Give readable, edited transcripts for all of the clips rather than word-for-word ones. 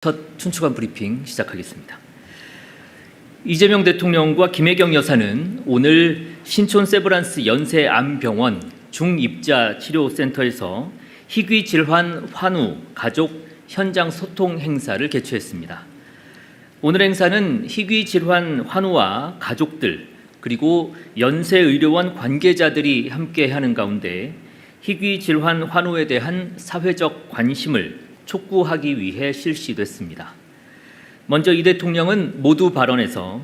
첫 춘추관 브리핑 시작하겠습니다. 이재명 대통령과 김혜경 여사는 오늘 신촌 세브란스 연세암병원 중입자치료센터에서 희귀질환 환우 가족 현장 소통 행사를 개최했습니다. 오늘 행사는 희귀질환 환우와 가족들 그리고 연세의료원 관계자들이 함께하는 가운데 희귀질환 환우에 대한 사회적 관심을 촉구하기 위해 실시됐습니다. 먼저 이 대통령은 모두 발언에서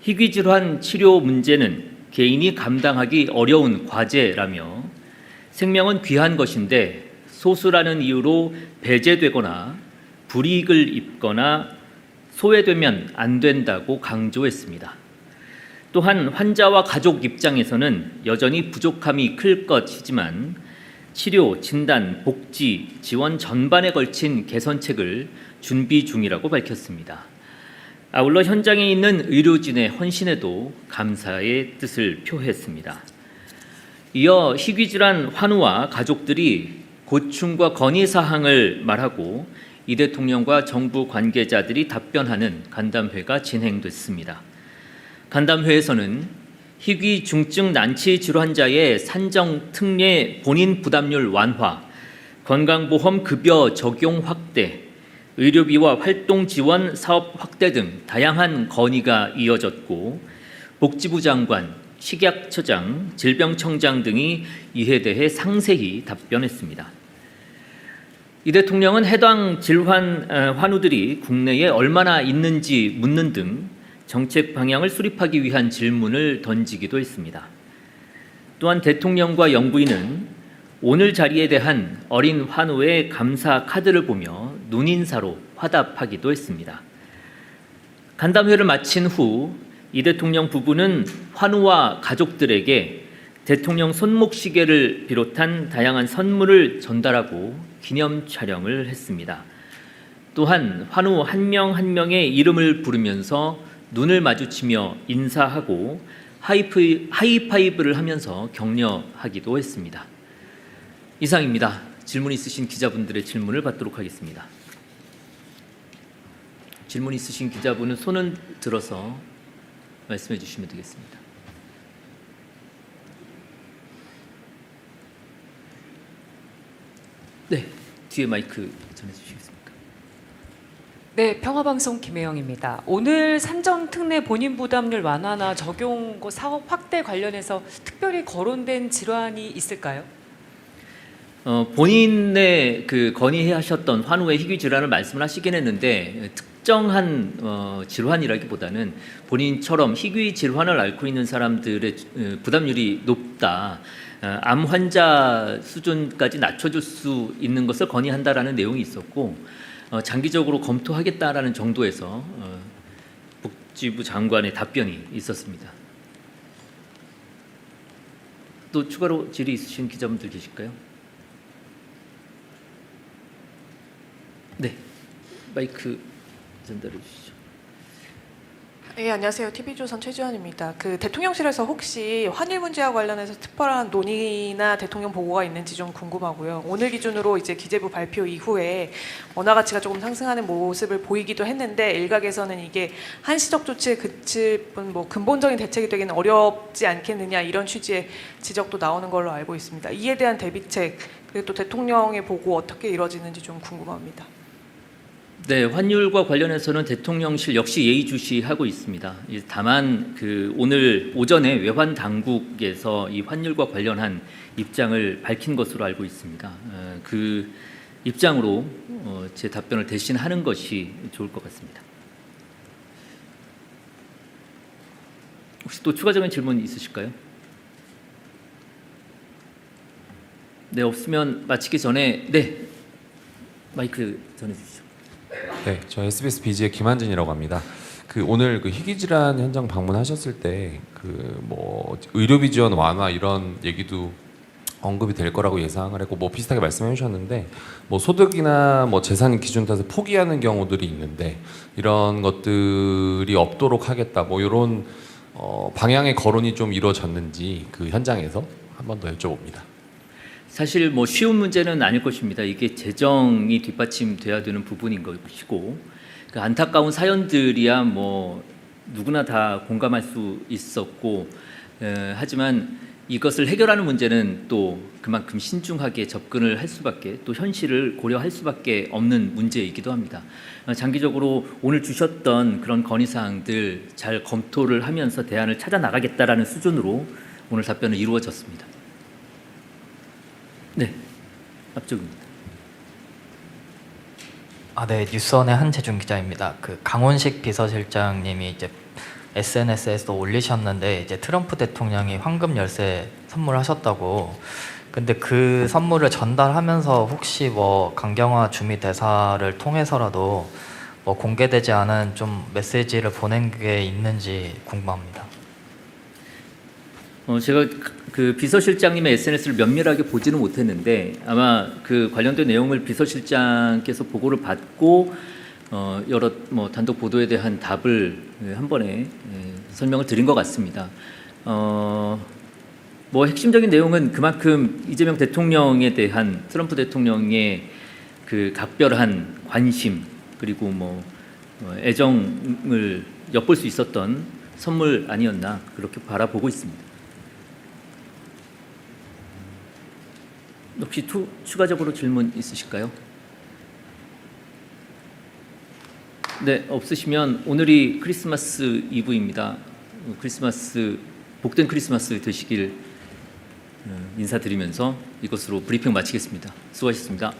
희귀질환 치료 문제는 개인이 감당하기 어려운 과제라며 생명은 귀한 것인데 소수라는 이유로 배제되거나 불이익을 입거나 소외되면 안 된다고 강조했습니다. 또한 환자와 가족 입장에서는 여전히 부족함이 클 것이지만 치료, 진단, 복지, 지원 전반에 걸친 개선책을 준비 중이라고 밝혔습니다. 아울러 현장에 있는 의료진의 헌신에도 감사의 뜻을 표했습니다. 이어 희귀질환 환우와 가족들이 고충과 건의사항을 말하고 이 대통령과 정부 관계자들이 답변하는 간담회가 진행됐습니다. 간담회에서는 희귀 중증 난치 질환자의 산정 특례 본인 부담률 완화, 건강보험 급여 적용 확대, 의료비와 활동 지원 사업 확대 등 다양한 건의가 이어졌고 복지부 장관, 식약처장, 질병청장 등이 이에 대해 상세히 답변했습니다. 이 대통령은 해당 질환 환우들이 국내에 얼마나 있는지 묻는 등 정책 방향을 수립하기 위한 질문을 던지기도 했습니다. 또한 대통령과 영부인은 오늘 자리에 대한 어린 환우의 감사 카드를 보며 눈인사로 화답하기도 했습니다. 간담회를 마친 후 이 대통령 부부는 환우와 가족들에게 대통령 손목시계를 비롯한 다양한 선물을 전달하고 기념 촬영을 했습니다. 또한 환우 한 명 한 명의 이름을 부르면서 눈을 마주치며 인사하고 하이파이브를 하면서 격려하기도 했습니다. 이상입니다. 질문 있으신 기자분들의 질문을 받도록 하겠습니다. 질문 있으신 기자분은 손을 들어서 말씀해 주시면 되겠습니다. 네, 뒤에 마이크 전해주시겠습니까? 네, 평화방송 김혜영입니다. 오늘 산정 특례 본인 부담률 완화나 적용 사업 확대 관련해서 특별히 거론된 질환이 있을까요? 본인의 건의하셨던 환우의 희귀 질환을 말씀을 하시긴 했는데 특정한 질환이라기보다는 본인처럼 희귀 질환을 앓고 있는 사람들의 부담률이 높다. 암 환자 수준까지 낮춰줄 수 있는 것을 건의한다라는 내용이 있었고 장기적으로 검토하겠다라는 정도에서 복지부 장관의 답변이 있었습니다. 또 추가로 질의 있으신 기자분들 계실까요? 네, 마이크 전달해 주시죠. 네, 안녕하세요. TV조선 최지원입니다. 대통령실에서 혹시 환일 문제와 관련해서 특별한 논의나 대통령 보고가 있는지 좀 궁금하고요. 오늘 기준으로 이제 기재부 발표 이후에 원화 가치가 조금 상승하는 모습을 보이기도 했는데 일각에서는 이게 한시적 조치에 그칠 뿐 근본적인 대책이 되기는 어렵지 않겠느냐 이런 취지의 지적도 나오는 걸로 알고 있습니다. 이에 대한 대비책 그리고 또 대통령의 보고 어떻게 이루어지는지 좀 궁금합니다. 네, 환율과 관련해서는 대통령실 역시 예의주시하고 있습니다. 다만 오늘 오전에 외환 당국에서 이 환율과 관련한 입장을 밝힌 것으로 알고 있습니다. 그 입장으로 제 답변을 대신하는 것이 좋을 것 같습니다. 혹시 또 추가적인 질문 있으실까요? 네, 없으면 마치기 전에 마이크 전해주시죠. 네, 저 SBS BG의 김한진이라고 합니다. 오늘 희귀질환 현장 방문하셨을 때 의료비 지원 완화 이런 얘기도 언급이 될 거라고 예상을 했고 비슷하게 말씀해 주셨는데 소득이나 재산 기준 따라서 포기하는 경우들이 있는데 이런 것들이 없도록 하겠다 이런 방향의 거론이 좀 이루어졌는지 현장에서 한 번 더 여쭤봅니다. 사실 뭐 쉬운 문제는 아닐 것입니다. 이게 재정이 뒷받침돼야 되는 부분인 것이고 그 안타까운 사연들이야 뭐 누구나 다 공감할 수 있었고 하지만 이것을 해결하는 문제는 또 그만큼 신중하게 접근을 할 수밖에 또 현실을 고려할 수밖에 없는 문제이기도 합니다. 장기적으로 오늘 주셨던 그런 건의사항들 잘 검토를 하면서 대안을 찾아 나가겠다라는 수준으로 오늘 답변은 이루어졌습니다. 네, 앞쪽입니다. 네, 뉴스원의 한재준 기자입니다. 그 강훈식 비서실장님이 이제 SNS에서 올리셨는데 이제 트럼프 대통령이 황금 열쇠 선물하셨다고. 근데 그 선물을 전달하면서 혹시 뭐 강경화 주미 대사를 통해서라도 뭐 공개되지 않은 좀 메시지를 보낸 게 있는지 궁금합니다. 제가 그 비서실장님의 SNS를 면밀하게 보지는 못했는데 아마 그 관련된 내용을 비서실장께서 보고를 받고 여러 뭐 단독 보도에 대한 답을 한 번에 설명을 드린 것 같습니다. 뭐 핵심적인 내용은 그만큼 이재명 대통령에 대한 트럼프 대통령의 그 각별한 관심 그리고 뭐 애정을 엿볼 수 있었던 선물 아니었나 그렇게 바라보고 있습니다. 혹시 추가적으로 질문 있으실까요? 네, 없으시면 오늘이 크리스마스 이브입니다. 복된 크리스마스 되시길 인사드리면서 이것으로 브리핑 마치겠습니다. 수고하셨습니다.